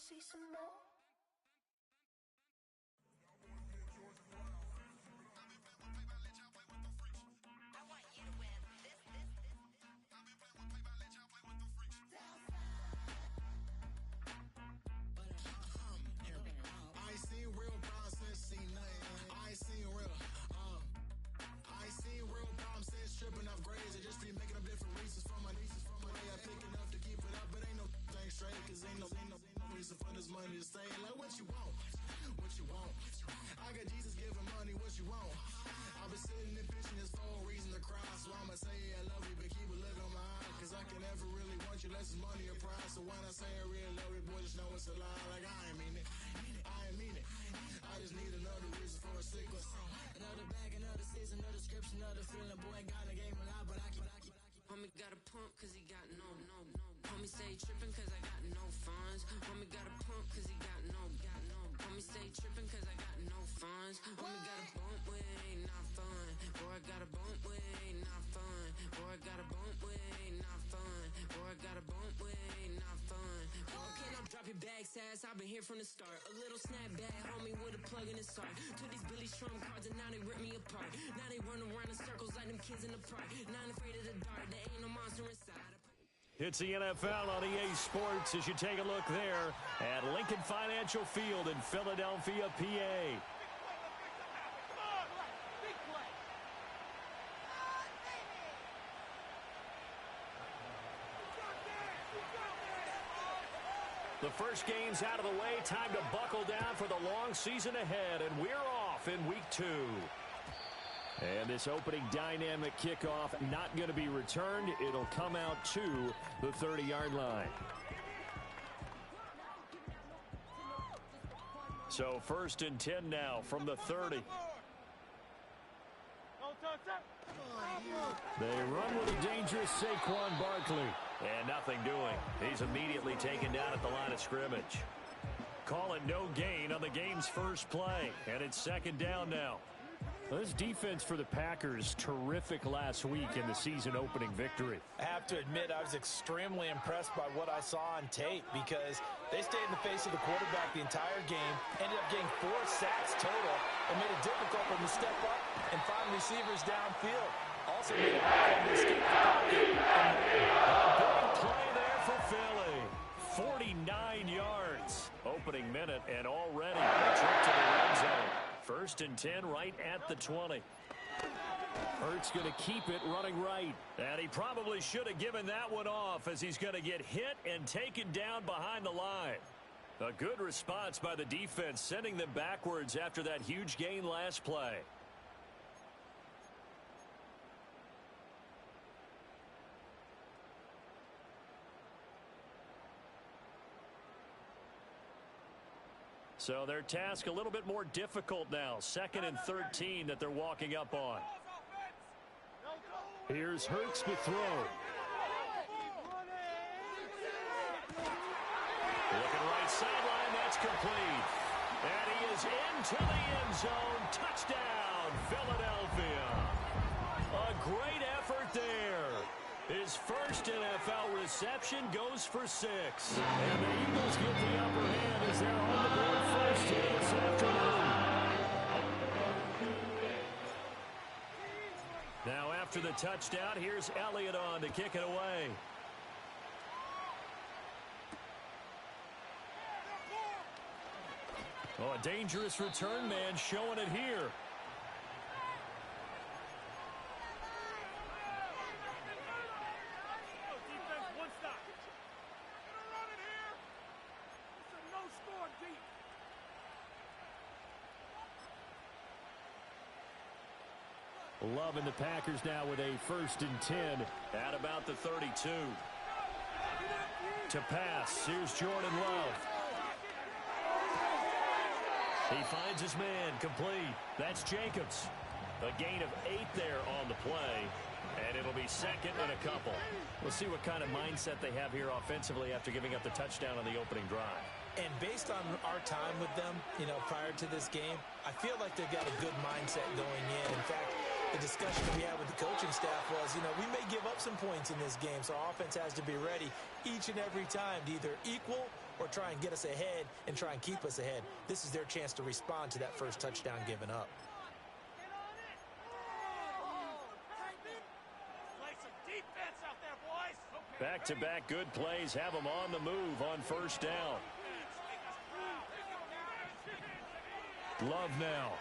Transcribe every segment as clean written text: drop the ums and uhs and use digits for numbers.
see some more? I ain't seen real problems since seen nothing. I ain't seen real, I ain't seen real problems since tripping off grades. I just be making up different reasons for my nieces. From my way I pick enough to keep it up, but ain't no thing straight. Cause ain't no reason for this money to stay. Like what you want, what you want. I got Jesus giving money, what you want. I've been sitting and pitching this for a reason to cry. So I'ma say I love you, but keep a look on my eye. Cause I can never really want you unless it's money or pride. So when I say I really love you, boy, just know it's a lie. Like I ain't mean it, I ain't mean it. I just need another reason for a sequence. Another bag, another season, another description, another feeling. Boy, got a game a lot, but I keep. Homie got a pump cause he got no. Homie say trippin' cause I got no funds. Homie got a pump cause he got no. Homie say trippin' cause I got no funds. Homie got a bump with it ain't not fun. Boy, I got a bump with it ain't not fun. Boy, I got a bump with it ain't not fun. Boy, I got a bump with it ain't not fun. Okay, now drop your bag, sass. I've been here from the start. A little snapback, homie, with a plug in his heart. Took these Billy Trump cards and now they rip me apart. Now they run around in circles like them kids in the park. Not afraid of the dark. There ain't no monster inside. It's the NFL on EA Sports as you take a look there at Lincoln Financial Field in Philadelphia, PA. The first game's out of the way. Time to buckle down for the long season ahead, and we're off in week 2. And this opening dynamic kickoff not going to be returned. It'll come out to the 30-yard line. So 1st and 10 now from the 30. They run with a dangerous Saquon Barkley. And nothing doing. He's immediately taken down at the line of scrimmage. Call it no gain on the game's first play. And it's 2nd down now. This defense for the Packers, terrific last week in the season-opening victory. I have to admit, I was extremely impressed by what I saw on tape because they stayed in the face of the quarterback the entire game, ended up getting 4 sacks total, and made it difficult for them to step up and find receivers downfield. Also made it hard for them to escape the pocket. A big play there for Philly. 49 yards. Opening minute, and already a trip to the red zone. 1st and 10 right at the 20. Hurts going to keep it running right. And he probably should have given that one off as he's going to get hit and taken down behind the line. A good response by the defense, sending them backwards after that huge gain last play. So their task a little bit more difficult now. 2nd and 13 that they're walking up on. Here's Hurts to throw. Looking right sideline, that's complete. And he is into the end zone. Touchdown, Philadelphia. A great effort there. His first NFL reception goes for 6. And the Eagles get the upper hand as they're on the board first here this afternoon. Now after the touchdown, here's Elliott on to kick it away. Oh, a dangerous return man showing it here. Loving the Packers now with a 1st and 10 at about the 32. To pass, here's Jordan Love. He finds his man, complete. That's Jacobs. A gain of 8 there on the play, and it'll be 2nd and a couple. We'll see what kind of mindset they have here offensively after giving up the touchdown on the opening drive. And based on our time with them, prior to this game, I feel like they've got a good mindset going in. In fact, the discussion we had with the coaching staff was, we may give up some points in this game, so our offense has to be ready each and every time to either equal or try and get us ahead and try and keep us ahead. This is their chance to respond to that first touchdown given up. Back-to-back good plays have them on the move on first down. Love now.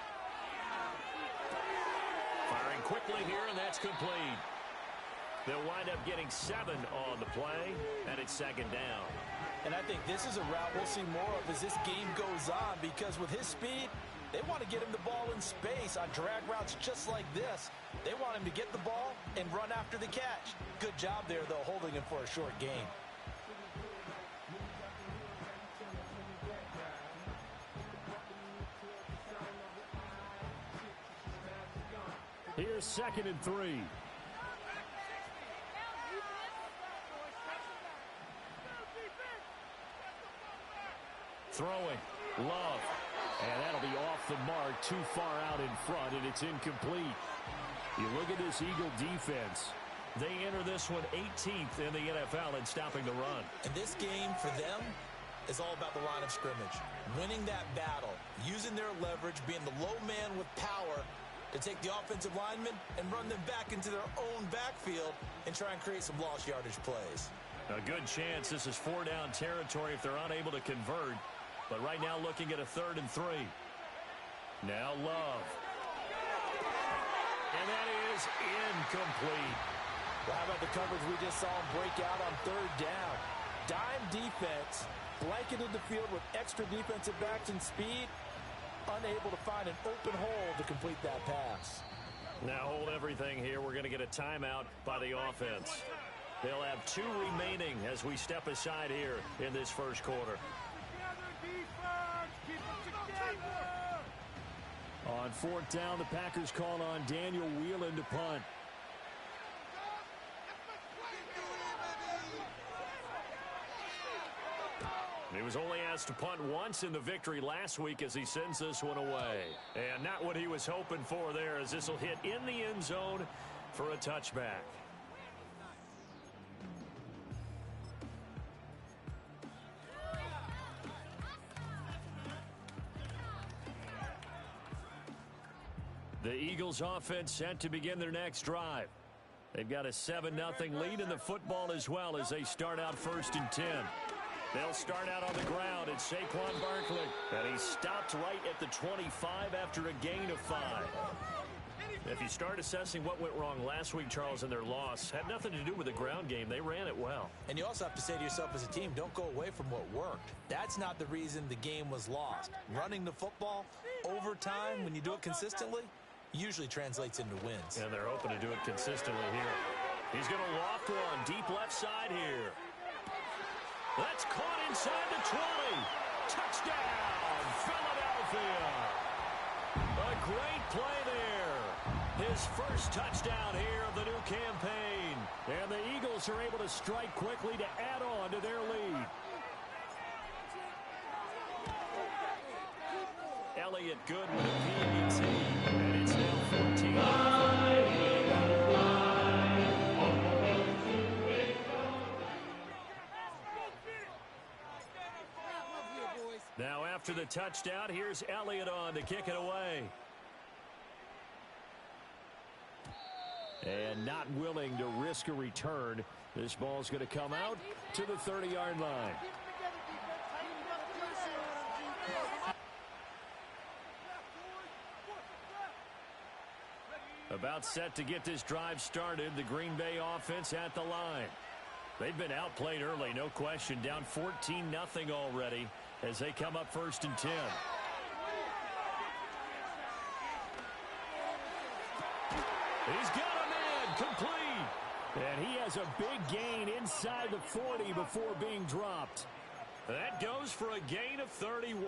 Firing quickly here, and that's complete. They'll wind up getting 7 on the play, and it's second down. And I think this is a route we'll see more of as this game goes on, because with his speed, they want to get him the ball in space on drag routes just like this. They want him to get the ball and run after the catch. Good job there, though, holding him for a short gain. Here's 2nd and 3. Throwing. Love. And that'll be off the mark, too far out in front, and it's incomplete. You look at this Eagle defense. They enter this one 18th in the NFL in stopping the run. And this game for them is all about the line of scrimmage. Winning that battle, using their leverage, being the low man with power to take the offensive linemen and run them back into their own backfield and try and create some lost yardage plays. A good chance this is 4-down territory if they're unable to convert. But right now looking at a 3rd and 3. Now Love. And that is incomplete. Well, how about the coverage we just saw him break out on 3rd down? Dime defense, blanketed the field with extra defensive backs and speed, unable to find an open hole to complete that pass. Now hold everything here. We're going to get a timeout by the offense. They'll have 2 remaining as we step aside here in this first quarter. On 4th down, the Packers call on Daniel Whelan to punt. He was only asked to punt once in the victory last week as he sends this one away. And not what he was hoping for there, as this will hit in the end zone for a touchback. The Eagles offense set to begin their next drive. They've got a 7-0 lead in the football as well as they start out 1st and 10. They'll start out on the ground at Saquon Barkley. And he stopped right at the 25 after a gain of 5. If you start assessing what went wrong last week, Charles, in their loss, had nothing to do with the ground game. They ran it well. And you also have to say to yourself as a team, don't go away from what worked. That's not the reason the game was lost. Running the football over time, when you do it consistently, usually translates into wins. And they're hoping to do it consistently here. He's going to loft one deep left side here. That's caught inside the 20. Touchdown, Philadelphia. A great play there. His first touchdown here of the new campaign. And the Eagles are able to strike quickly to add on to their lead. Elliott good with a PAT. And it's now 14. Now after the touchdown, here's Elliott on to kick it away. And not willing to risk a return. This ball's going to come out to the 30-yard line. About set to get this drive started. The Green Bay offense at the line. They've been outplayed early, no question. Down 14-0 already as they come up 1st and 10. He's got a man complete. And he has a big gain inside the 40 before being dropped. That goes for a gain of 31.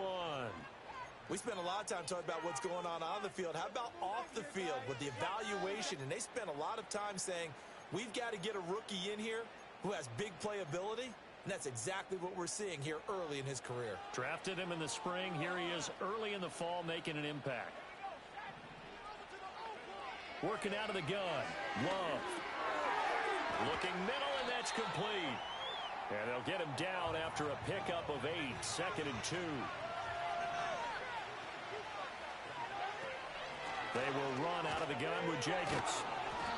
We spent a lot of time talking about what's going on the field. How about off the field with the evaluation? And they spent a lot of time saying, we've got to get a rookie in here who has big playability. And that's exactly what we're seeing here early in his career. Drafted him in the spring. Here he is early in the fall making an impact. Working out of the gun. Love. Looking middle, and that's complete. And they'll get him down after a pickup of 8, 2nd and 2. They will run out of the gun with Jacobs.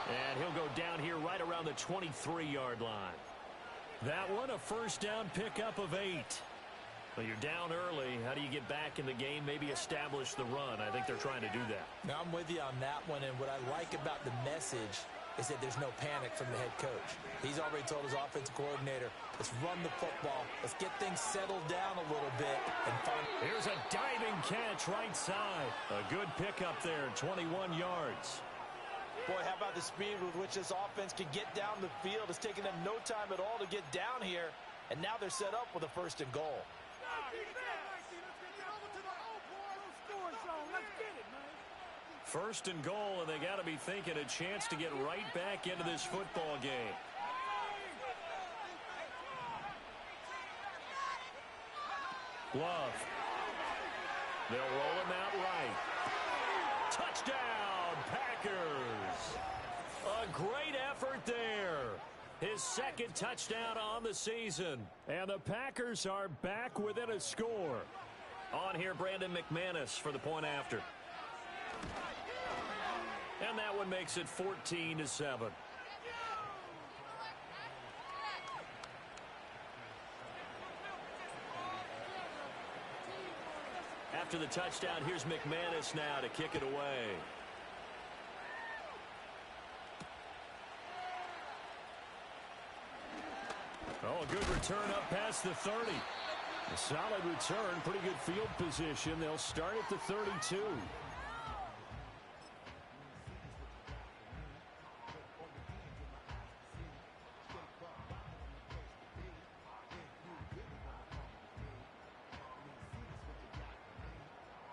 And he'll go down here right around the 23-yard line. That one, a first down pickup of 8. Well, you're down early. How do you get back in the game, maybe establish the run? I think they're trying to do that. Now, I'm with you on that one, and what I like about the message is that there's no panic from the head coach. He's already told his offensive coordinator, let's run the football. Let's get things settled down a little bit. And find. Here's a diving catch right side. A good pickup there, 21 yards. Boy, how about the speed with which this offense can get down the field? It's taken them no time at all to get down here, and now they're set up with a 1st and goal. First and goal, and they got to be thinking a chance to get right back into this football game. Love. They'll roll him out right. Touchdown, Packers. A great effort there. His 2nd touchdown on the season. And the Packers are back within a score. On here, Brandon McManus for the point after. And that one makes it 14-7. After the touchdown, here's McManus now to kick it away. Oh, a good return up past the 30. A solid return, pretty good field position. They'll start at the 32.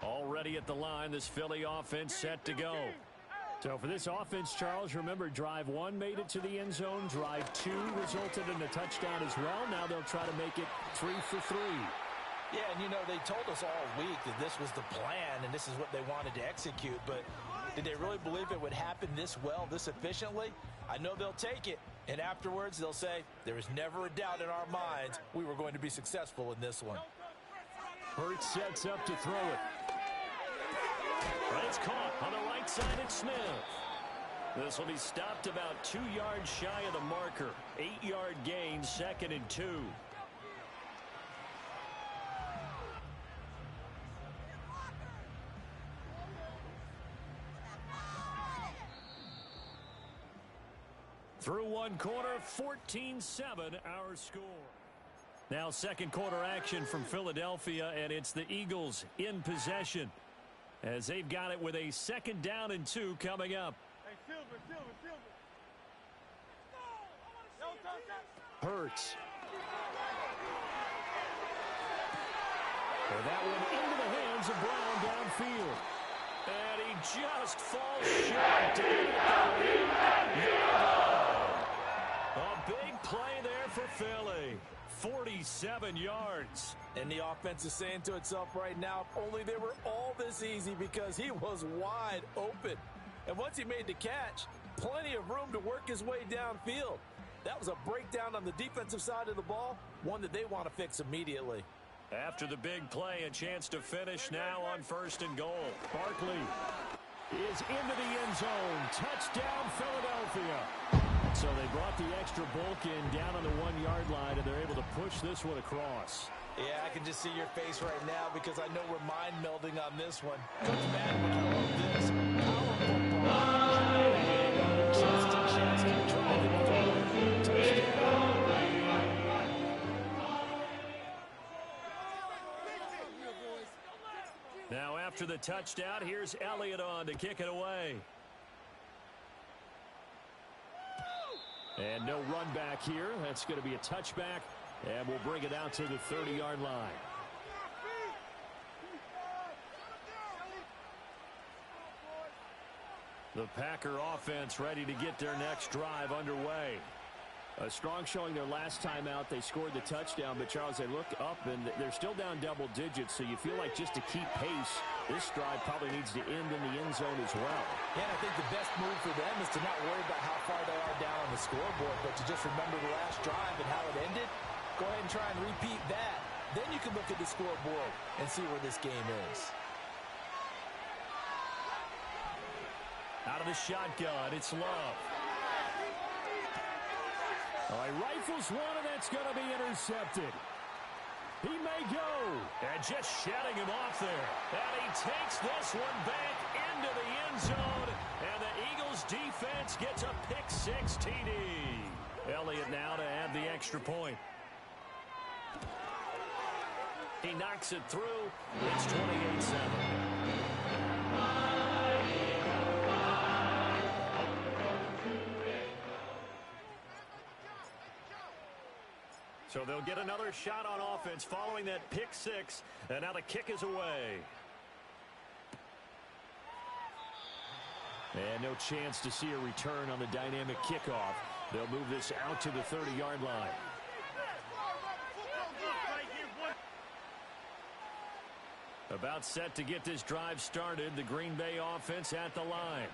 Already at the line, this Philly offense set to go. So for this offense, Charles, remember, drive 1 made it to the end zone. Drive 2 resulted in a touchdown as well. Now they'll try to make it 3 for 3. Yeah, and you know, they told us all week that this was the plan and this is what they wanted to execute. But did they really believe it would happen this well, this efficiently? I know they'll take it. And afterwards, they'll say, there was never a doubt in our minds we were going to be successful in this one. Hurts sets up to throw it. But it's caught on the right side at Smith. This will be stopped about 2 yards shy of the marker. 8-yard gain, 2nd and 2. Through one quarter, 14-7 our score. Now 2nd quarter action from Philadelphia, and it's the Eagles in possession as they've got it with a 2nd down and 2 coming up. Hey, Silver. Hurts. And that one into the hands of Brown downfield. And he just falls short. A big play there for Philly. 47 yards. And the offense is saying to itself right now, if only they were all this easy, because he was wide open. And once he made the catch, plenty of room to work his way downfield. That was a breakdown on the defensive side of the ball, one that they want to fix immediately. After the big play, a chance to finish now on 1st and goal. Barkley is into the end zone. Touchdown, Philadelphia. So they brought the extra bulk in down on the 1-yard line, and they're able to push this one across. Yeah, I can just see your face right now because I know we're mind melding on this one. Coach Madden would love this. Power football. Chance to chance to drive it forward. Touchdown. Now after the touchdown, here's Elliott on to kick it away. And no run back here. That's going to be a touchback. And we'll bring it out to the 30-yard line. The Packer offense ready to get their next drive underway. A strong showing their last time out. They scored the touchdown, but Charles, they look up and they're still down double digits, so you feel like just to keep pace, this drive probably needs to end in the end zone as well. Yeah, and I think the best move for them is to not worry about how far they are down on the scoreboard, but to just remember the last drive and how it ended. Go ahead and try and repeat that. Then you can look at the scoreboard and see where this game is. Out of the shotgun, it's Love. All right, rifles one, and that's going to be intercepted. He may go. And just shutting him off there. And he takes this one back into the end zone. And the Eagles defense gets a pick-6 TD. Elliott now to add the extra point. He knocks it through. It's 28-7. So they'll get another shot on offense following that pick-6. And now the kick is away. And no chance to see a return on the dynamic kickoff. They'll move this out to the 30-yard line. About set to get this drive started. The Green Bay offense at the line.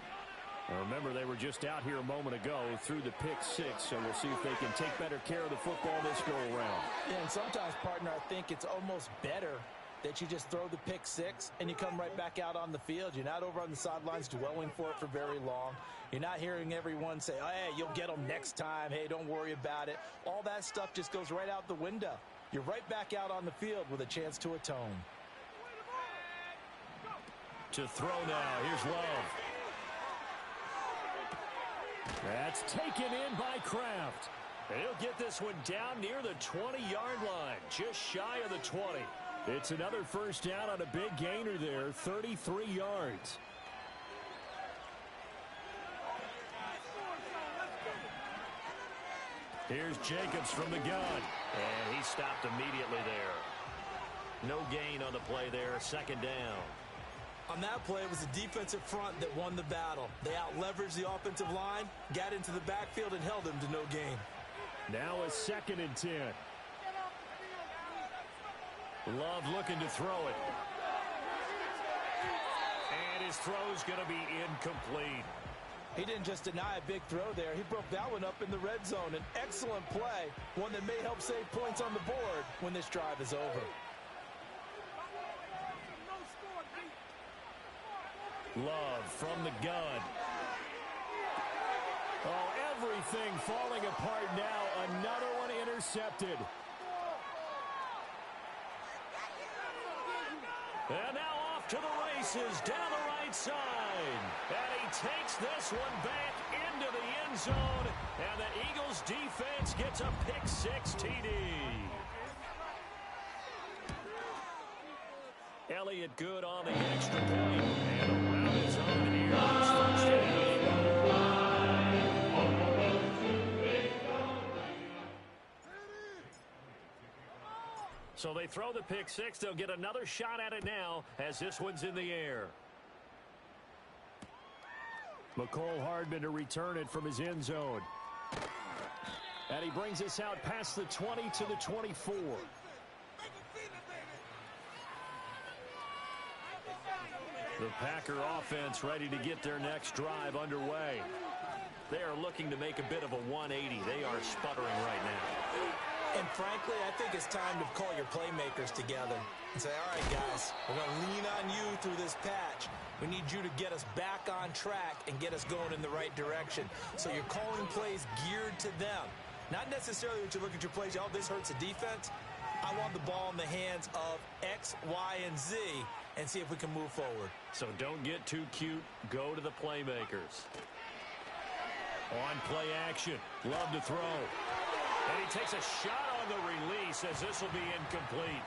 Now remember, they were just out here a moment ago through the pick-6, so we'll see if they can take better care of the football this go-around. Yeah, and sometimes, partner, I think it's almost better that you just throw the pick-6 and you come right back out on the field. You're not over on the sidelines dwelling for it for very long. You're not hearing everyone say, oh, hey, you'll get them next time. Hey, don't worry about it. All that stuff just goes right out the window. You're right back out on the field with a chance to atone. To throw now. Here's Love. That's taken in by Kraft. He'll get this one down near the 20-yard line, just shy of the 20. It's another first down on a big gainer there, 33 yards. Here's Jacobs from the gun, and he stopped immediately there. No gain on the play there, second down. On that play, it was the defensive front that won the battle. They out-leveraged the offensive line, got into the backfield, and held him to no gain. Now a 2nd and 10. Love looking to throw it. And his throw's going to be incomplete. He didn't just deny a big throw there. He broke that one up in the red zone. An excellent play, one that may help save points on the board when this drive is over. Love from the gun. Oh, everything falling apart now. Another one intercepted. And now off to the races down the right side. And he takes this one back into the end zone. And the Eagles defense gets a pick-6 TD. Elliott good on the extra point. And around his own here. First down. So they throw the pick-6. They'll get another shot at it now as this one's in the air. McCole Hardman to return it from his end zone. And he brings us out past the 20 to the 24. The Packer offense ready to get their next drive underway. They are looking to make a bit of a 180. They are sputtering right now. And frankly, I think it's time to call your playmakers together and say, all right, guys, we're going to lean on you through this patch. We need you to get us back on track and get us going in the right direction. So you're calling plays geared to them. Not necessarily that you look at your plays, oh, this hurts the defense. I want the ball in the hands of X, Y, and Z and see if we can move forward. So don't get too cute. Go to the playmakers. On play action. Love to throw. And he takes a shot on the release as this will be incomplete.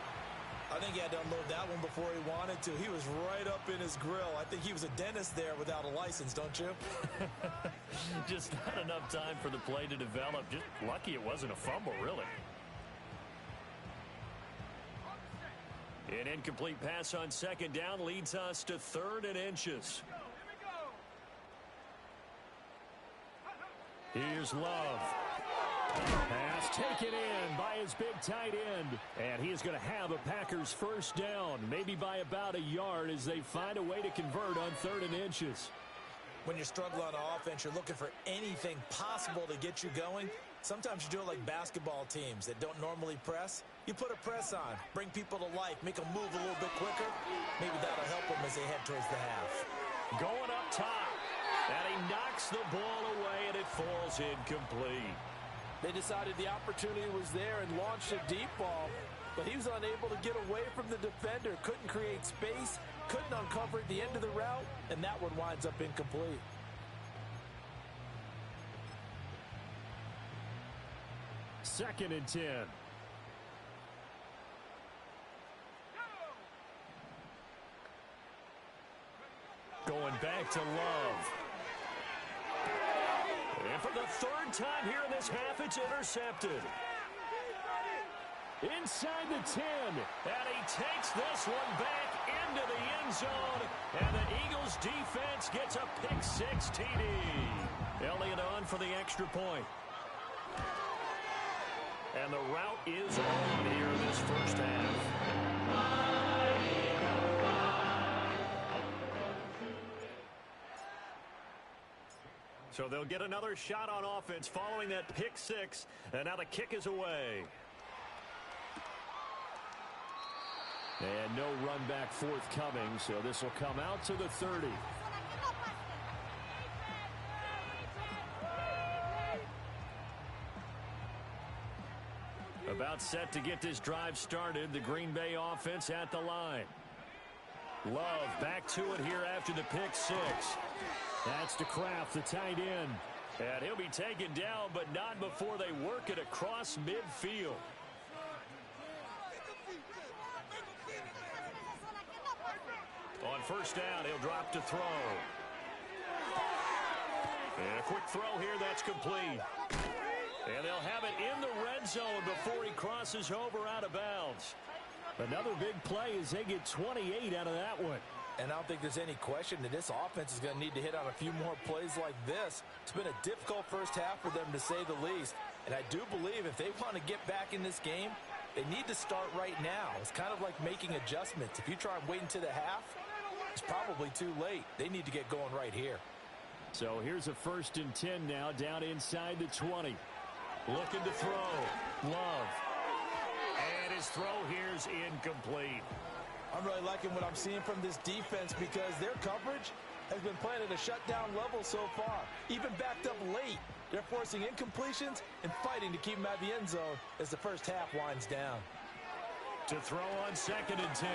I think he had to unload that one before he wanted to. He was right up in his grill. I think he was a dentist there without a license, don't you? Just not enough time for the play to develop. Just lucky it wasn't a fumble, really. An incomplete pass on second down leads us to 3rd and inches. Here's Love. Pass taken in by his big tight end. And he is going to have a Packers first down, maybe by about a yard as they find a way to convert on 3rd and inches. When you're struggling on offense, you're looking for anything possible to get you going. Sometimes you do it like basketball teams that don't normally press. You put a press on, bring people to life, make them move a little bit quicker. Maybe that'll help them as they head towards the half. Going up top, and he knocks the ball away, and it falls incomplete. They decided the opportunity was there and launched a deep ball, but he was unable to get away from the defender, couldn't create space, couldn't uncover at the end of the route, and that one winds up incomplete. Second and 10. Going back to Love. And for the third time here in this half, it's intercepted. Inside the 10. And he takes this one back into the end zone. And the Eagles defense gets a pick-6 TD. Elliott on for the extra point. And the route is on here in this first half. So they'll get another shot on offense following that pick-6. And now the kick is away. And no run back forthcoming, so this will come out to the 30. About set to get this drive started. The Green Bay offense at the line. Love back to it here after the pick-6. That's to Kraft, the tight end. And he'll be taken down, but not before they work it across midfield. On first down, he'll drop to throw. And a quick throw here, that's complete. And they'll have it in the red zone before he crosses over out of bounds. Another big play as they get 28 out of that one. And I don't think there's any question that this offense is going to need to hit on a few more plays like this. It's been a difficult first half for them, to say the least. And I do believe if they want to get back in this game, they need to start right now. It's kind of like making adjustments. If you try and wait until the half, it's probably too late. They need to get going right here. So here's a 1st and 10 now, down inside the 20. Looking to throw. Love. And his throw here's incomplete. I'm really liking what I'm seeing from this defense because their coverage has been playing at a shutdown level so far. Even backed up late. They're forcing incompletions and fighting to keep them at the end zone as the first half winds down. To throw on 2nd and 10.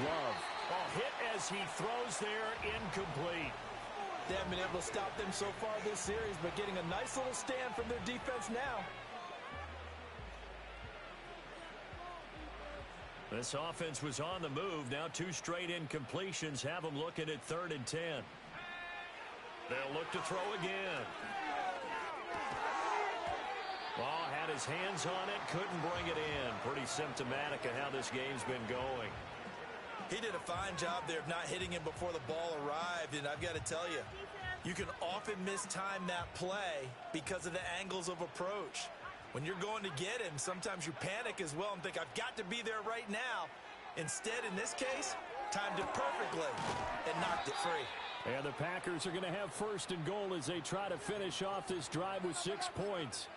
Love. A hit as he throws there, incomplete. They haven't been able to stop them so far this series, but getting a nice little stand from their defense now. This offense was on the move. Now 2 straight incompletions have them looking at 3rd and 10. They'll look to throw again. Ball had his hands on it, couldn't bring it in. Pretty symptomatic of how this game's been going. He did a fine job there of not hitting him before the ball arrived, and I've got to tell you, you can often mistime that play because of the angles of approach. When you're going to get him, sometimes you panic as well and think, I've got to be there right now. Instead, in this case, timed it perfectly and knocked it free. And the Packers are going to have 1st and goal as they try to finish off this drive with 6 points.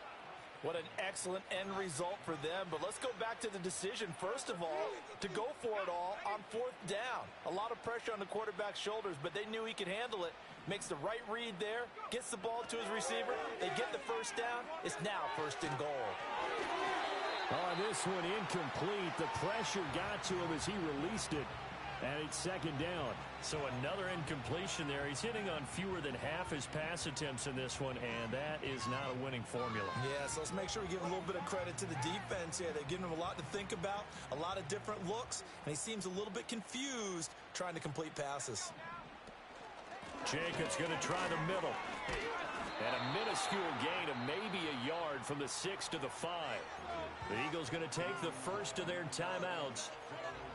What an excellent end result for them. But let's go back to the decision, first of all, to go for it all on 4th down. A lot of pressure on the quarterback's shoulders, but they knew he could handle it. Makes the right read there, gets the ball to his receiver. They get the 1st down. It's now 1st and goal. On this one, incomplete. The pressure got to him as he released it. And it's 2nd down. So another incompletion there. He's hitting on fewer than half his pass attempts in this one, and that is not a winning formula. Yeah, so let's make sure we give a little bit of credit to the defense here. They've given him a lot to think about, a lot of different looks, and he seems a little bit confused trying to complete passes. Jacobs going to try the middle. And a minuscule gain of maybe a yard from the 6 to the 5. The Eagles going to take the first of their timeouts.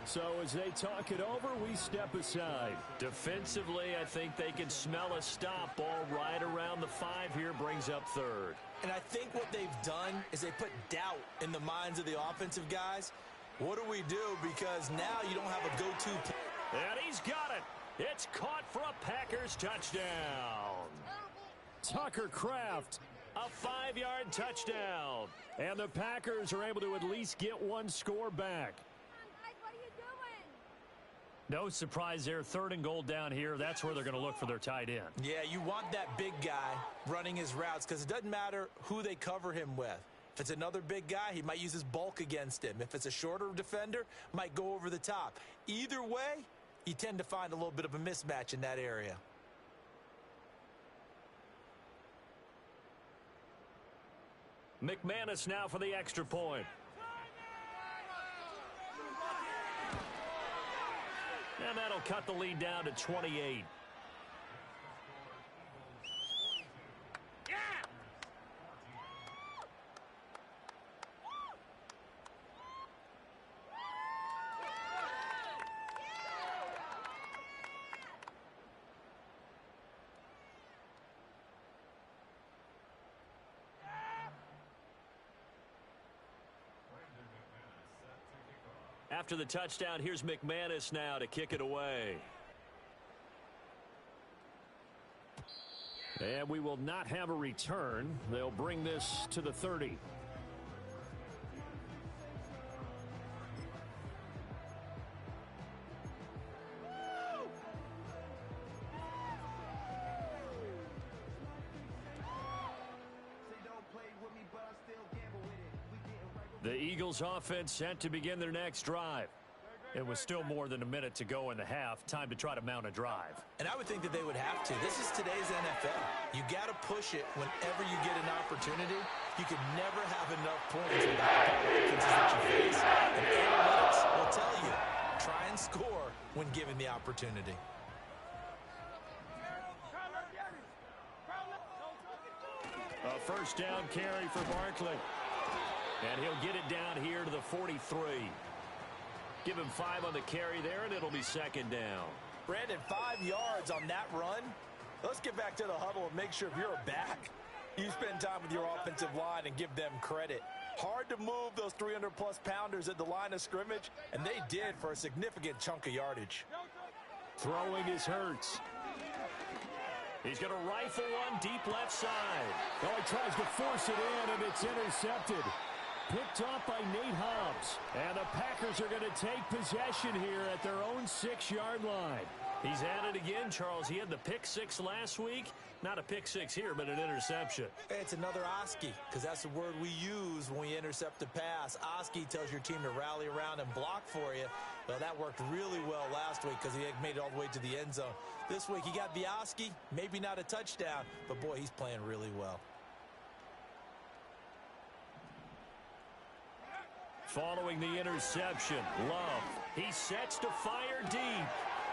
So as they talk it over, we step aside. Defensively, I think they can smell a stop. Ball right around the 5 here, brings up 3rd. And I think what they've done is they put doubt in the minds of the offensive guys. What do we do? Because now you don't have a go-to. And he's got it. It's caught for a Packers touchdown. Tucker Kraft A 5-yard touchdown. And the Packers are able to at least get one score back. No surprise there. 3rd and goal down here. That's where they're going to look for their tight end. Yeah, you want that big guy running his routes because it doesn't matter who they cover him with. If it's another big guy, he might use his bulk against him. If it's a shorter defender, might go over the top. Either way, you tend to find a little bit of a mismatch in that area. McManus now for the extra point. And that'll cut the lead down to 28. After the touchdown, here's McManus now to kick it away. And we will not have a return. They'll bring this to the 30. The Eagles offense set to begin their next drive. It was still more than a minute to go in the half. Time to try to mount a drive. And I would think that they would have to. This is today's NFL. You got to push it whenever you get an opportunity. You can never have enough points with the offenses that you face. And analytics will tell you, try and score when given the opportunity. A first down carry for Barkley. And he'll get it down here to the 43. Give him 5 on the carry there, and it'll be 2nd down. Brandon, 5 yards on that run. Let's get back to the huddle and make sure if you're a back, you spend time with your offensive line and give them credit. Hard to move those 300-plus pounders at the line of scrimmage, and they did for a significant chunk of yardage. Throwing is Hurts. He's going to rifle one deep left side. Oh, he tries to force it in, and it's intercepted. Picked off by Nate Hobbs. And the Packers are going to take possession here at their own 6-yard line. He's at it again, Charles. He had the pick 6 last week. Not a pick 6 here, but an interception. It's another Oski, because that's the word we use when we intercept a pass. Oski tells your team to rally around and block for you. Well, that worked really well last week because he made it all the way to the end zone. This week, he got the Oski, maybe not a touchdown, but boy, he's playing really well. Following the interception, Love. He sets to fire deep.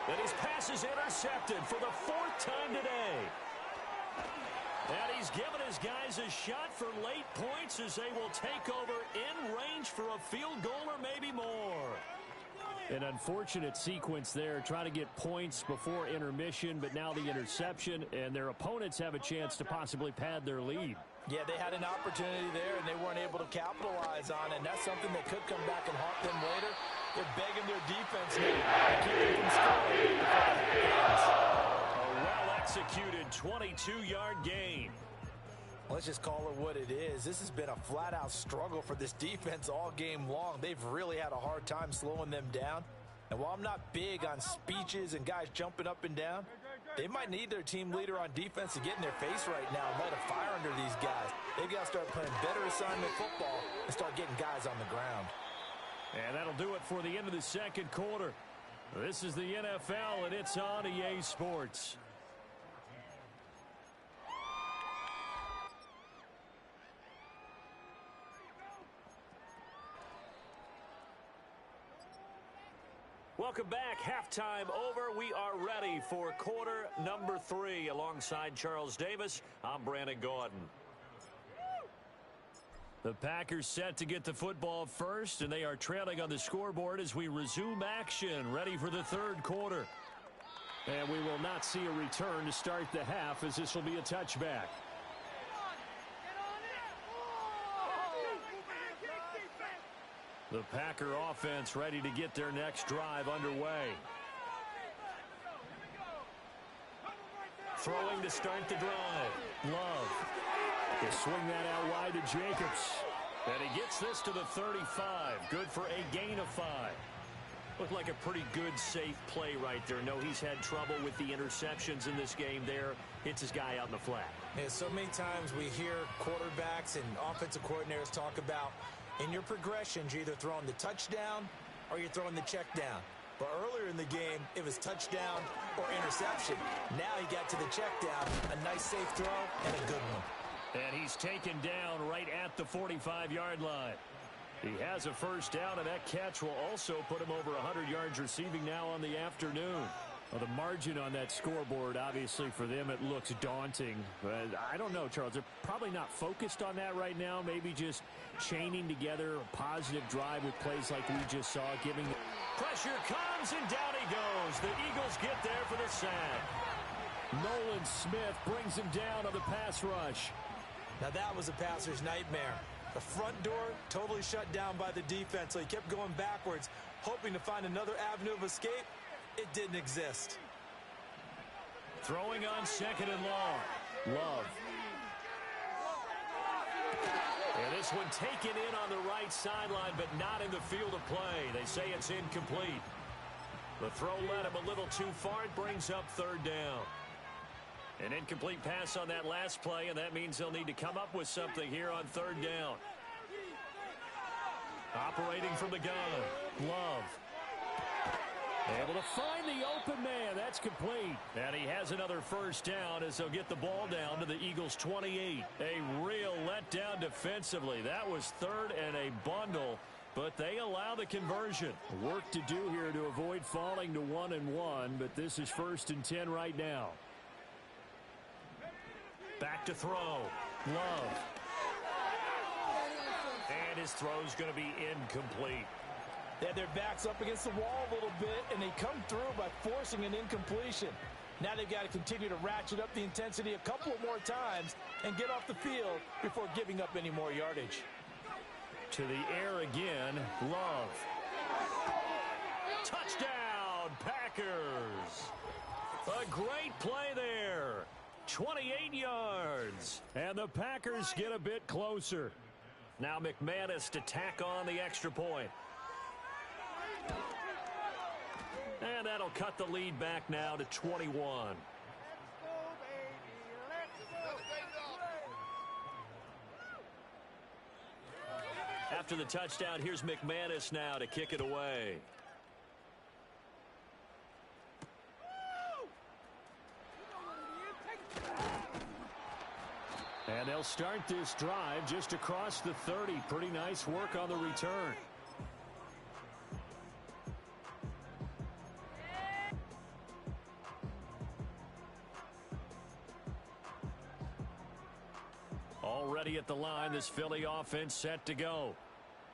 And his pass is intercepted for the 4th time today. And he's given his guys a shot for late points as they will take over in range for a field goal or maybe more. An unfortunate sequence there, trying to get points before intermission, but now the interception, and their opponents have a chance to possibly pad their lead. Yeah, they had an opportunity there, and they weren't able to capitalize on it, and that's something that could come back and haunt them later. They're begging their defense now to keep them from scoring. A well-executed 22-yard gain. Let's just call it what it is. This has been a flat-out struggle for this defense all game long. They've really had a hard time slowing them down. And while I'm not big on speeches and guys jumping up and down, they might need their team leader on defense to get in their face right now and light a fire under these guys. They've got to start playing better assignment football and start getting guys on the ground. And that'll do it for the end of the 2nd quarter. This is the NFL, and it's on EA Sports. Welcome back. Halftime over. We are ready for quarter number 3. Alongside Charles Davis, I'm Brandon Gordon. The Packers set to get the football first, and they are trailing on the scoreboard as we resume action, ready for the 3rd quarter. And we will not see a return to start the half, as this will be a touchback. The Packer offense ready to get their next drive underway. Throwing to start the drive. Love. Swing that out wide to Jacobs. And he gets this to the 35. Good for a gain of 5. Looked like a pretty good, safe play right there. No, he's had trouble with the interceptions in this game there. Hits his guy out in the flat. Yeah, so many times we hear quarterbacks and offensive coordinators talk about in your progressions, you're either throwing the touchdown or you're throwing the check down. But earlier in the game, it was touchdown or interception. Now he got to the check down. A nice safe throw and a good one. And he's taken down right at the 45-yard line. He has a first down, and that catch will also put him over 100 yards receiving now on the afternoon. Well, the margin on that scoreboard, obviously, for them, it looks daunting. But I don't know, Charles. They're probably not focused on that right now. Maybe just chaining together a positive drive with plays like we just saw, giving the pressure comes, and down he goes. The Eagles get there for the sack. Nolan Smith brings him down on the pass rush. Now that was a passer's nightmare. The front door totally shut down by the defense, so he kept going backwards, hoping to find another avenue of escape. It didn't exist. Throwing on second and long. Love. And this one taken in on the right sideline, but not in the field of play. They say it's incomplete. The throw led him a little too far. It brings up third down. An incomplete pass on that last play, and that means they'll need to come up with something here on third down. Operating from the gun, Love. Able to find the open man. That's complete. And he has another first down as they'll get the ball down to the Eagles' 28. A real letdown defensively. That was third and a bundle, but they allow the conversion. Work to do here to avoid falling to 1-1, but this is 1st and 10 right now. Back to throw. Love. And his throw's going to be incomplete. They had their backs up against the wall a little bit, and they come through by forcing an incompletion. Now they've got to continue to ratchet up the intensity a couple of more times and get off the field before giving up any more yardage. To the air again, Love. Touchdown, Packers. A great play there. 28 yards. And the Packers get a bit closer. Now McManus to tack on the extra point. And that'll cut the lead back now to 21. After the touchdown, here's McManus now to kick it away. And they'll start this drive just across the 30. Pretty nice work on the return. Already at the line, this Philly offense set to go.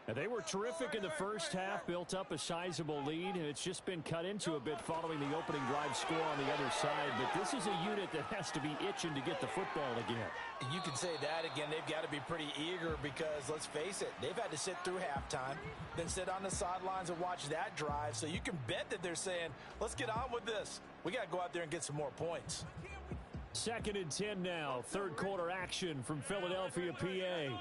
And they were terrific in the first half, built up a sizable lead, and it's just been cut into a bit following the opening drive score on the other side. But this is a unit that has to be itching to get the football again. You can say that again. They've got to be pretty eager because, let's face it, they've had to sit through halftime, then sit on the sidelines and watch that drive. So you can bet that they're saying, let's get on with this. We got to go out there and get some more points. 2nd and 10 now. Third quarter action from Philadelphia, PA.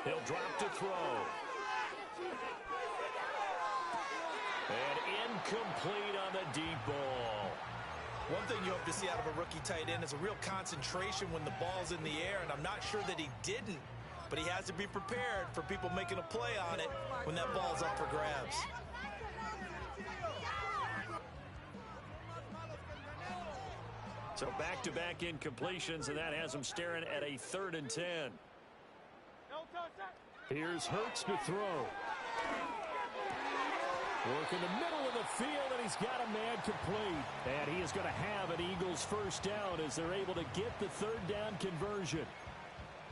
He'll drop to throw. And incomplete on the deep ball. One thing you hope to see out of a rookie tight end is a real concentration when the ball's in the air, and I'm not sure that he didn't, but he has to be prepared for people making a play on it when that ball's up for grabs. So back-to-back incompletions, and that has him staring at a 3rd and 10. Here's Hurts to throw. Work in the middle of the field, and he's got a man complete. And he is going to have an Eagles first down as they're able to get the 3rd down conversion.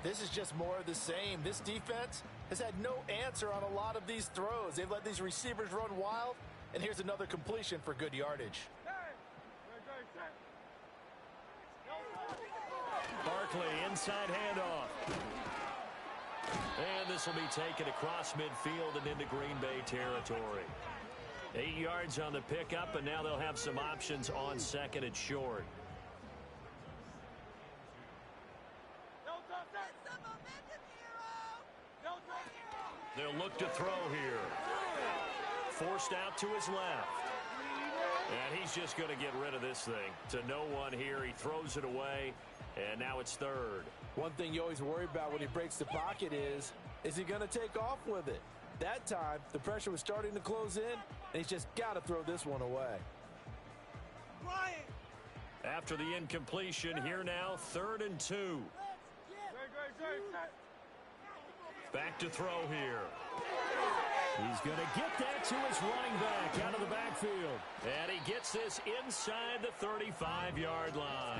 This is just more of the same. This defense has had no answer on a lot of these throws. They've let these receivers run wild, and here's another completion for good yardage. Barkley, inside handoff. And this will be taken across midfield and into Green Bay territory. 8 yards on the pickup, and now they'll have some options on second and short. They'll look to throw here. Forced out to his left. And he's just going to get rid of this thing. To no one here. He throws it away, and now it's third. One thing you always worry about when he breaks the pocket is he going to take off with it? That time, the pressure was starting to close in, and he's just got to throw this one away. After the incompletion, here now, 3rd and 2. Back to throw here. He's going to get that to his running back out of the backfield. And he gets this inside the 35-yard line.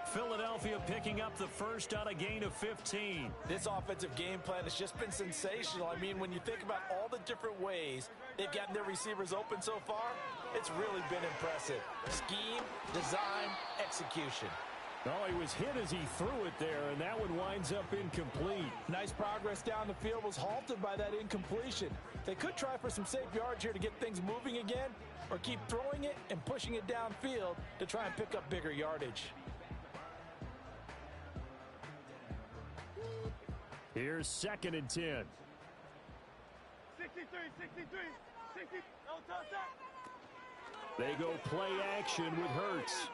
Philadelphia picking up the first on a gain of 15. This offensive game plan has just been sensational. I mean, when you think about all the different ways they've gotten their receivers open so far, it's really been impressive. Scheme, design, execution. Oh, he was hit as he threw it there, and that one winds up incomplete. Nice progress down the field was halted by that incompletion. They could try for some safe yards here to get things moving again, or keep throwing it and pushing it downfield to try and pick up bigger yardage. Here's 2nd and 10. 63, 60. No, touch that. They go play action with Hurts.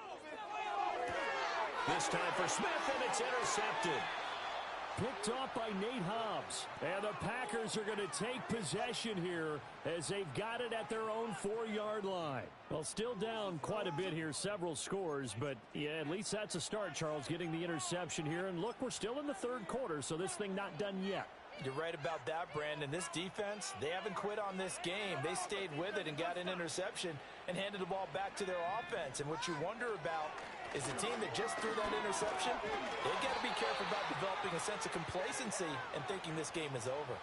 This time for Smith, and it's intercepted. Picked off by Nate Hobbs. And the Packers are going to take possession here as they've got it at their own 4-yard line. Well, still down quite a bit here, several scores, but yeah, at least that's a start, Charles, getting the interception here. And look, we're still in the 3rd quarter, so this thing not done yet. You're right about that, Brandon. This defense, they haven't quit on this game. They stayed with it and got an interception and handed the ball back to their offense. And what you wonder about is the team that just threw that interception, they've got to be careful about developing a sense of complacency and thinking this game is over.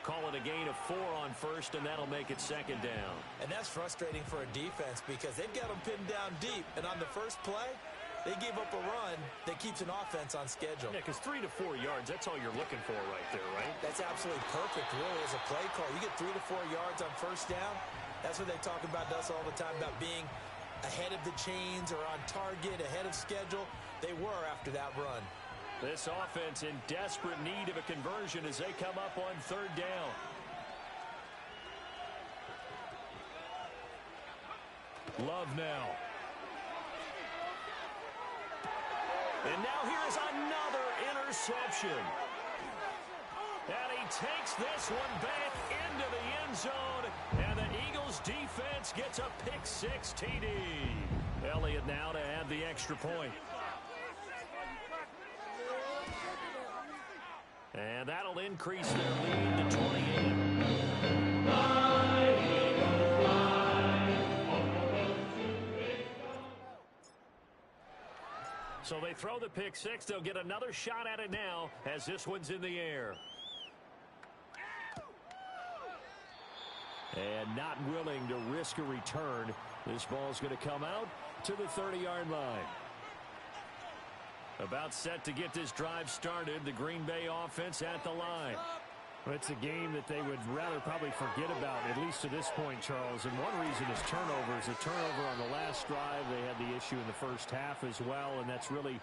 Call it a gain of 4 on first, and that'll make it 2nd down. And that's frustrating for a defense because they've got them pinned down deep. And on the first play, they gave up a run that keeps an offense on schedule. Yeah, because 3 to 4 yards, that's all you're looking for right there, right? That's absolutely perfect, really, as a play call. You get 3 to 4 yards on first down. That's what they talk about us all the time, about being ahead of the chains or on target, ahead of schedule. They were after that run. This offense in desperate need of a conversion as they come up on 3rd down. Love now. And now here's another interception. And he takes this one back into the end zone. And the Eagles defense gets a pick-6 TD. Elliott now to add the extra point. And that'll increase their lead to 28. So they throw the pick-6. They'll get another shot at it now as this one's in the air. And not willing to risk a return. This ball's going to come out to the 30-yard line. About set to get this drive started. The Green Bay offense at the line. Well, it's a game that they would rather probably forget about, at least to this point, Charles. And one reason is turnovers. A turnover on the last drive. They had the issue in the first half as well, and that's really,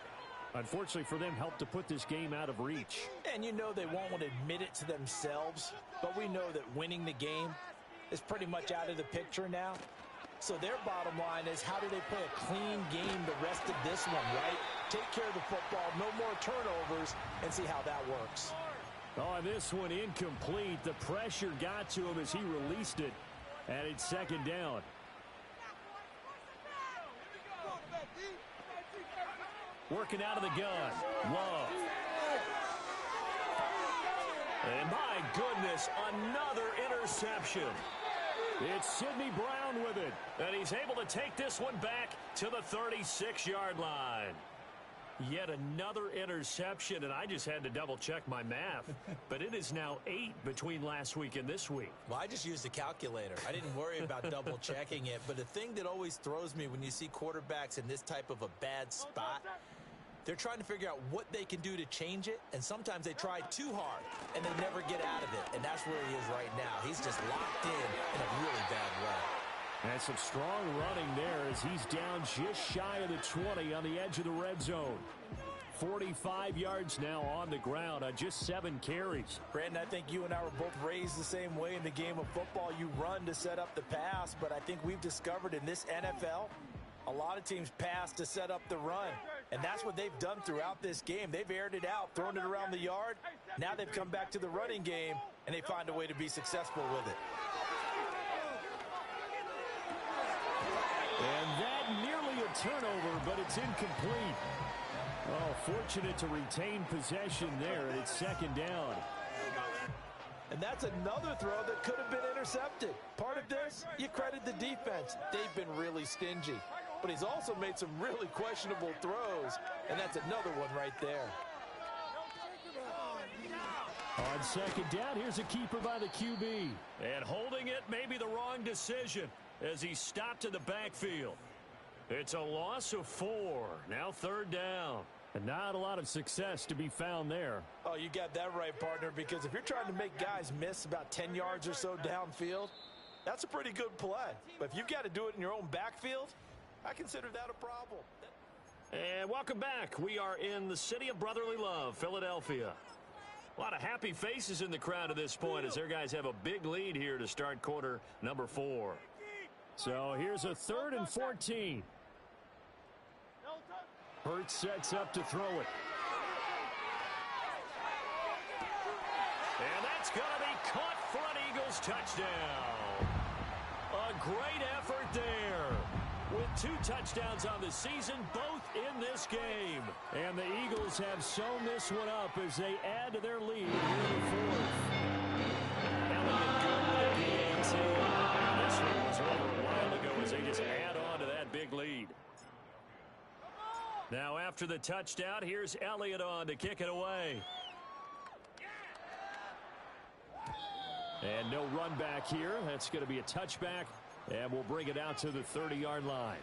unfortunately for them, helped to put this game out of reach. And you know they won't want to admit it to themselves, but we know that winning the game is pretty much out of the picture now. So their bottom line is, how do they play a clean game the rest of this one, right? Take care of the football, no more turnovers, and see how that works. Oh, this one incomplete. The pressure got to him as he released it, and it's 2nd down. Working out of the gun. Love. And my goodness, another interception. It's Sidney Brown with it. And he's able to take this one back to the 36-yard line. Yet another interception, and I just had to double-check my math. But it is now 8 between last week and this week. Well, I just used a calculator. I didn't worry about double-checking it. But the thing that always throws me when you see quarterbacks in this type of a bad spot, They're trying to figure out what they can do to change it, and sometimes they try too hard, and they never get out of it, and that's where he is right now. He's just locked in a really bad way. And some strong running there as he's down just shy of the 20 on the edge of the red zone. 45 yards now on the ground on just 7 carries. Brandon, I think you and I were both raised the same way in the game of football. You run to set up the pass, but I think we've discovered in this NFL, a lot of teams pass to set up the run. And that's what they've done throughout this game. They've aired it out, thrown it around the yard. Now they've come back to the running game, and they find a way to be successful with it. And that nearly a turnover, but it's incomplete. Oh, fortunate to retain possession there, and it's second down. And that's another throw that could have been intercepted. Part of this, you credit the defense. They've been really stingy. But he's also made some really questionable throws, and that's another one right there. On second down, here's a keeper by the QB. And holding it may be the wrong decision as he stopped in the backfield. It's a loss of 4. Now third down. And not a lot of success to be found there. Oh, you got that right, partner, because if you're trying to make guys miss about 10 yards or so downfield, that's a pretty good play. But if you've got to do it in your own backfield, I consider that a problem. And welcome back. We are in the city of brotherly love, Philadelphia. A lot of happy faces in the crowd at this point as their guys have a big lead here to start quarter number 4. So here's a 3rd and 14. Hurts sets up to throw it. And that's going to be caught for an Eagles touchdown. A great effort there. With 2 touchdowns on the season, both in this game. And the Eagles have sewn this one up as they add to their lead here in the 4th. Elliott good with the PAT. This one was over a while ago as they just add on to that big lead. Now after the touchdown, here's Elliott on to kick it away. And no run back here. That's going to be a touchback. And we'll bring it out to the 30-yard line.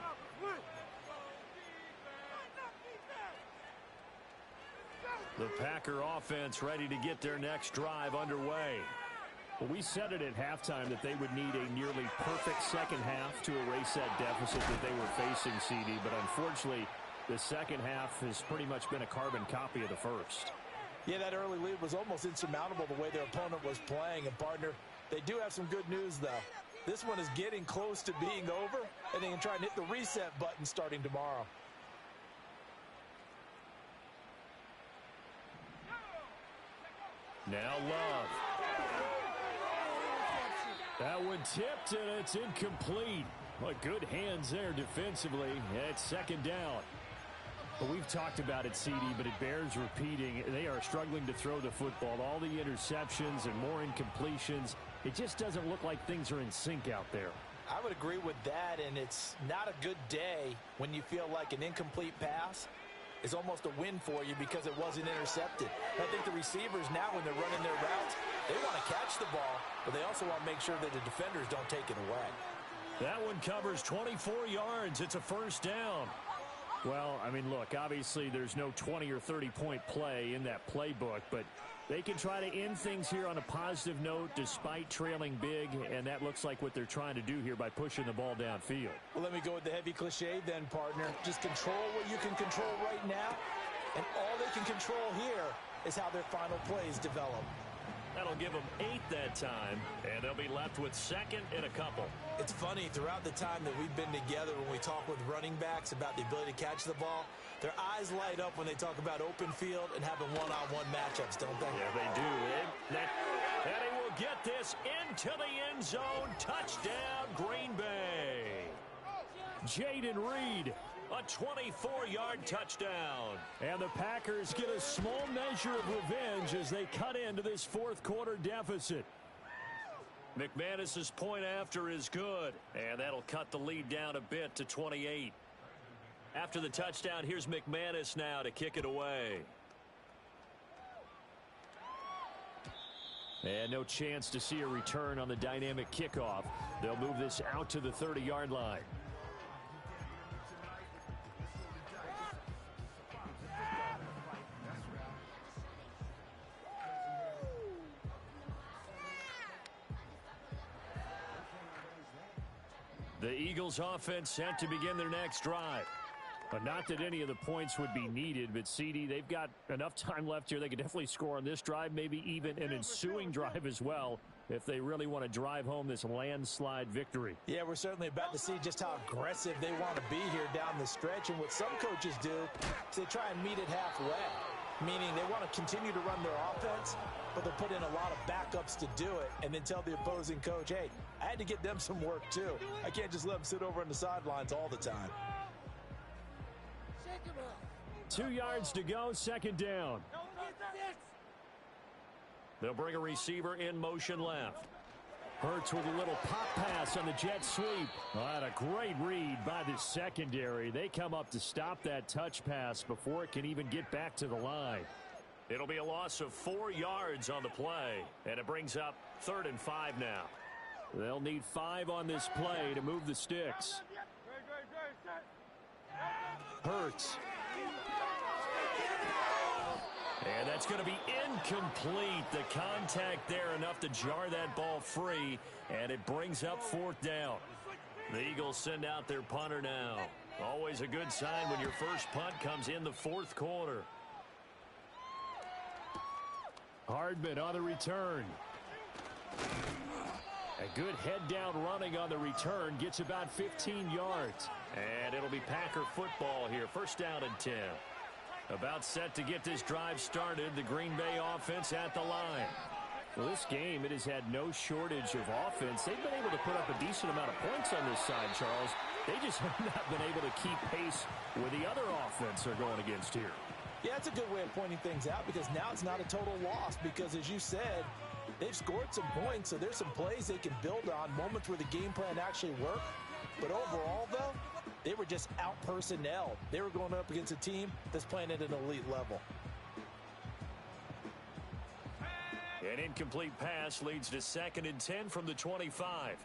The Packer offense ready to get their next drive underway. Well, we said it at halftime that they would need a nearly perfect second half to erase that deficit that they were facing, CD. But unfortunately, the second half has pretty much been a carbon copy of the first. Yeah, that early lead was almost insurmountable the way their opponent was playing. And, partner, they do have some good news, though. This one is getting close to being over, and they can try and hit the reset button starting tomorrow. Now Love. That one tipped, and it's incomplete. Well, good hands there defensively. It's second down. But we've talked about it, CD, but it bears repeating. They are struggling to throw the football. All the interceptions and more incompletions. It just doesn't look like things are in sync out there. I would agree with that, and it's not a good day when you feel like an incomplete pass is almost a win for you because it wasn't intercepted. I think the receivers now, when they're running their routes, they want to catch the ball, but they also want to make sure that the defenders don't take it away. That one covers 24 yards. It's a first down. Well, I mean, look, obviously there's no 20 or 30-point play in that playbook, but they can try to end things here on a positive note despite trailing big, and that looks like what they're trying to do here by pushing the ball downfield. Well, let me go with the heavy cliche then, partner. Just control what you can control right now, and all they can control here is how their final plays develop. That'll give them 8 that time, and they'll be left with second and a couple. It's funny, throughout the time that we've been together, when we talk with running backs about the ability to catch the ball, their eyes light up when they talk about open field and having one-on-one matchups, don't they? Yeah, they do. And he will get this into the end zone. Touchdown, Green Bay. Jaden Reed. A 24-yard touchdown. And the Packers get a small measure of revenge as they cut into this fourth quarter deficit. McManus's point after is good, and that'll cut the lead down a bit to 28. After the touchdown, here's McManus now to kick it away. And no chance to see a return on the dynamic kickoff. They'll move this out to the 30-yard line. The Eagles offense set to begin their next drive. But not that any of the points would be needed, but CD, they've got enough time left here. They could definitely score on this drive, maybe even an ensuing drive as well, if they really want to drive home this landslide victory. Yeah, we're certainly about to see just how aggressive they want to be here down the stretch. And what some coaches do is they try and meet it halfway, meaning they want to continue to run their offense, but they'll put in a lot of backups to do it and then tell the opposing coach, hey, I had to get them some work too. I can't just let them sit over on the sidelines all the time. 2 yards to go, second down. They'll bring a receiver in motion left. Hurts with a little pop pass on the jet sweep. What a great read by the secondary. They come up to stop that touch pass before it can even get back to the line. It'll be a loss of 4 yards on the play, and it brings up 3rd and 5 now. They'll need 5 on this play to move the sticks. Hurts. And that's going to be incomplete. The contact there enough to jar that ball free, and it brings up 4th down. The Eagles send out their punter now. Always a good sign when your first punt comes in the 4th quarter. Hardman on the return. A good head-down running on the return. Gets about 15 yards. And it'll be Packer football here. 1st down and 10. About set to get this drive started. The Green Bay offense at the line. Well, this game, it has had no shortage of offense. They've been able to put up a decent amount of points on this side, Charles. They just have not been able to keep pace with the other offense they're going against here. Yeah, it's a good way of pointing things out because now it's not a total loss because, as you said, they've scored some points, so there's some plays they can build on, moments where the game plan actually worked. But overall, though, they were just out-personnelled. They were going up against a team that's playing at an elite level. An incomplete pass leads to 2nd and 10 from the 25.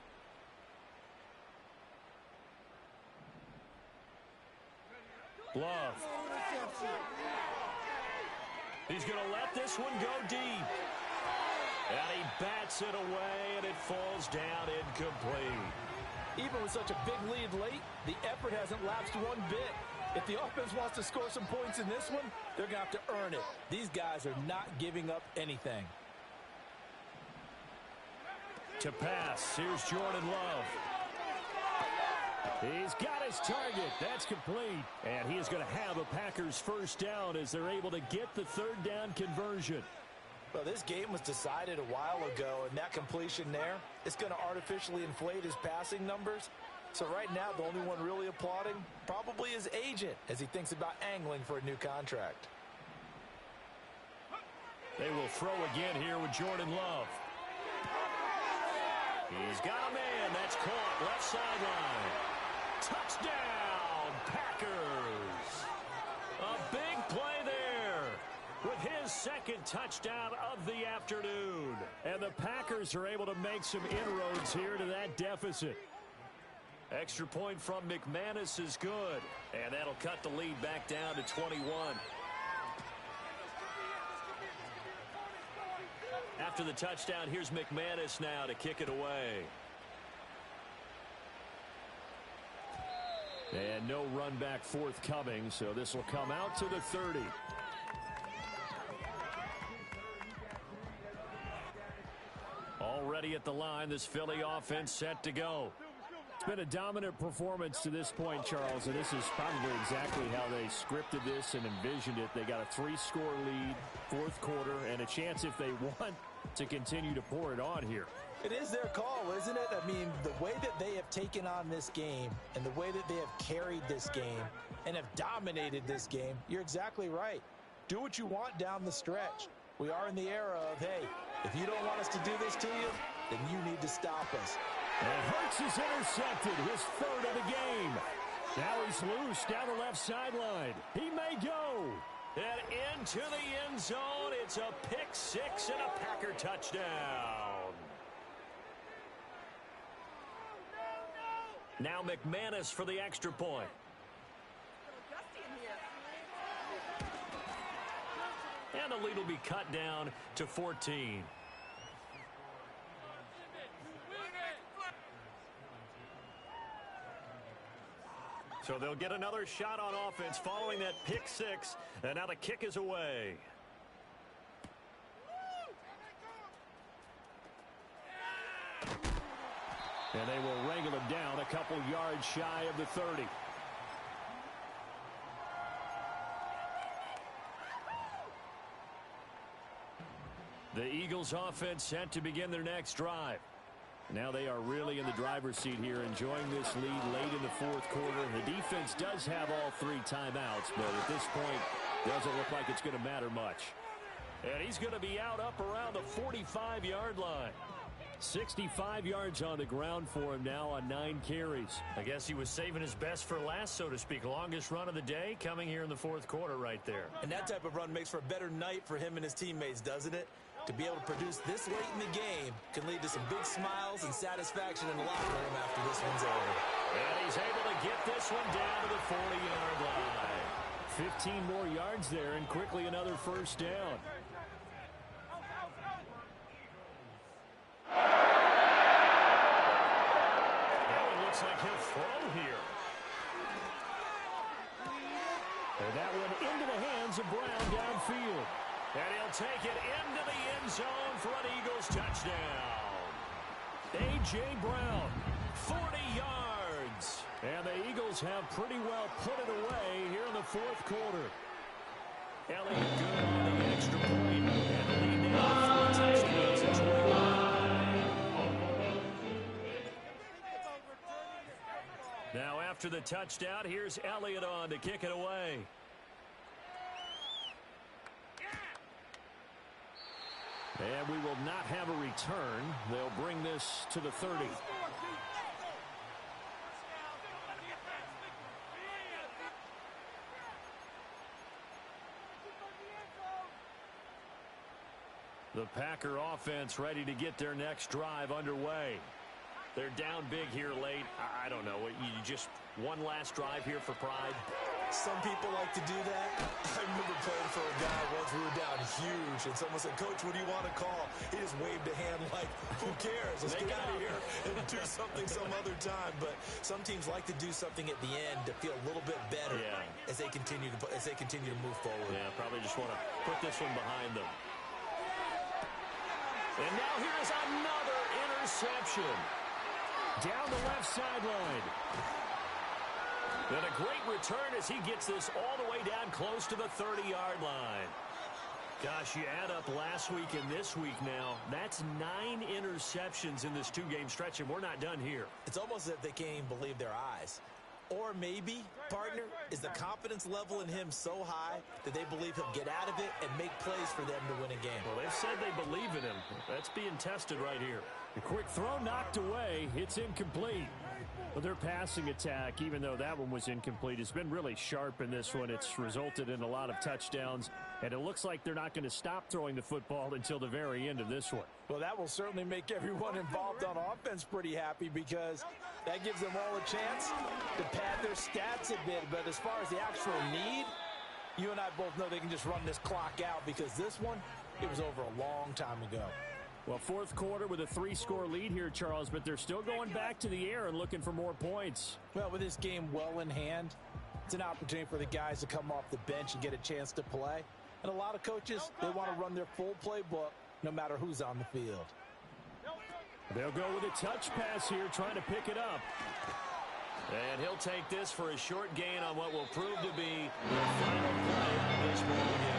Love. He's going to let this one go deep. And he bats it away, and it falls down incomplete. Even with such a big lead late, the effort hasn't lapsed one bit. If the offense wants to score some points in this one, they're going to have to earn it. These guys are not giving up anything. To pass, here's Jordan Love. He's got his target. That's complete. And he is going to have a Packers first down as they're able to get the 3rd down conversion. Well, this game was decided a while ago, and that completion there, it's going to artificially inflate his passing numbers. So right now, the only one really applauding probably his agent as he thinks about angling for a new contract. They will throw again here with Jordan Love. He's got a man. That's caught. Left sideline. Touchdown, Packers. A big play there with his 2nd touchdown of the afternoon. And the Packers are able to make some inroads here to that deficit. Extra point from McManus is good. And that'll cut the lead back down to 21. After the touchdown, here's McManus now to kick it away. And no run back forthcoming, so this will come out to the 30. Already at the line, this Philly offense set to go. It's been a dominant performance to this point, Charles, and this is probably exactly how they scripted this and envisioned it. They got a 3-score lead, 4th quarter, and a chance if they want to continue to pour it on here. It is their call, isn't it? I mean, the way that they have taken on this game and the way that they have carried this game and have dominated this game, you're exactly right. Do what you want down the stretch. We are in the era of, hey, if you don't want us to do this to you, then you need to stop us. And Hurts is intercepted, his 3rd of the game. Now he's loose down the left sideline. He may go. And into the end zone. It's a pick 6 and a Packer touchdown. Now McManus for the extra point. And the lead will be cut down to 14. So they'll get another shot on offense following that pick six. And now the kick is away. And they will wrangle him down a couple yards shy of the 30. The Eagles offense set to begin their next drive. Now they are really in the driver's seat here, enjoying this lead late in the fourth quarter. The defense does have all 3 timeouts, but at this point, doesn't look like it's going to matter much. And he's going to be out up around the 45-yard line. 65 yards on the ground for him now on 9 carries. I guess he was saving his best for last, so to speak. Longest run of the day coming here in the fourth quarter right there. And that type of run makes for a better night for him and his teammates, doesn't it? To be able to produce this late in the game can lead to some big smiles and satisfaction in the locker room after this one's over. And he's able to get this one down to the 40-yard line. 15 more yards there and quickly another first down. Looks like he'll throw here. And that one into the hands of Brown downfield. And he'll take it into the end zone for an Eagles touchdown. A.J. Brown, 40 yards. And the Eagles have pretty well put it away here in the fourth quarter. Elliott good on the extra point. And the lead now 4 touchdowns to 21. Now after the touchdown, here's Elliott on to kick it away. And we will not have a return. They'll bring this to the 30. The Packer offense ready to get their next drive underway. They're down big here late. I don't know. You just one last drive here for pride. Some people like to do that. I remember playing for a guy once. We were down huge, and someone said, "Coach, what do you want to call?" He just waved a hand like, "Who cares? Let's get out of here and do something some other time." But some teams like to do something at the end to feel a little bit better as they continue to move forward. Yeah, probably just want to put this one behind them. And now here's another interception. Down the left sideline. And a great return as he gets this all the way down close to the 30-yard line. Gosh, you add up last week and this week now. That's 9 interceptions in this 2-game stretch, and we're not done here. It's almost as if they can't even believe their eyes. Or maybe, partner, is the confidence level in him so high that they believe he'll get out of it and make plays for them to win a game. Well, they've said they believe in him. That's being tested right here. A quick throw knocked away. It's incomplete. But their passing attack, even though that one was incomplete, has been really sharp in this one. It's resulted in a lot of touchdowns, and it looks like they're not going to stop throwing the football until the very end of this one. Well, that will certainly make everyone involved on offense pretty happy because that gives them all a chance to pad their stats a bit. But as far as the actual need, you and I both know they can just run this clock out because this one, it was over a long time ago. Well, fourth quarter with a 3-score lead here, Charles, but they're still going back to the air and looking for more points. Well, with this game well in hand, it's an opportunity for the guys to come off the bench and get a chance to play. And a lot of coaches, they want to run their full playbook no matter who's on the field. They'll go with a touch pass here, trying to pick it up. And he'll take this for a short gain on what will prove to be the final play of this ball game.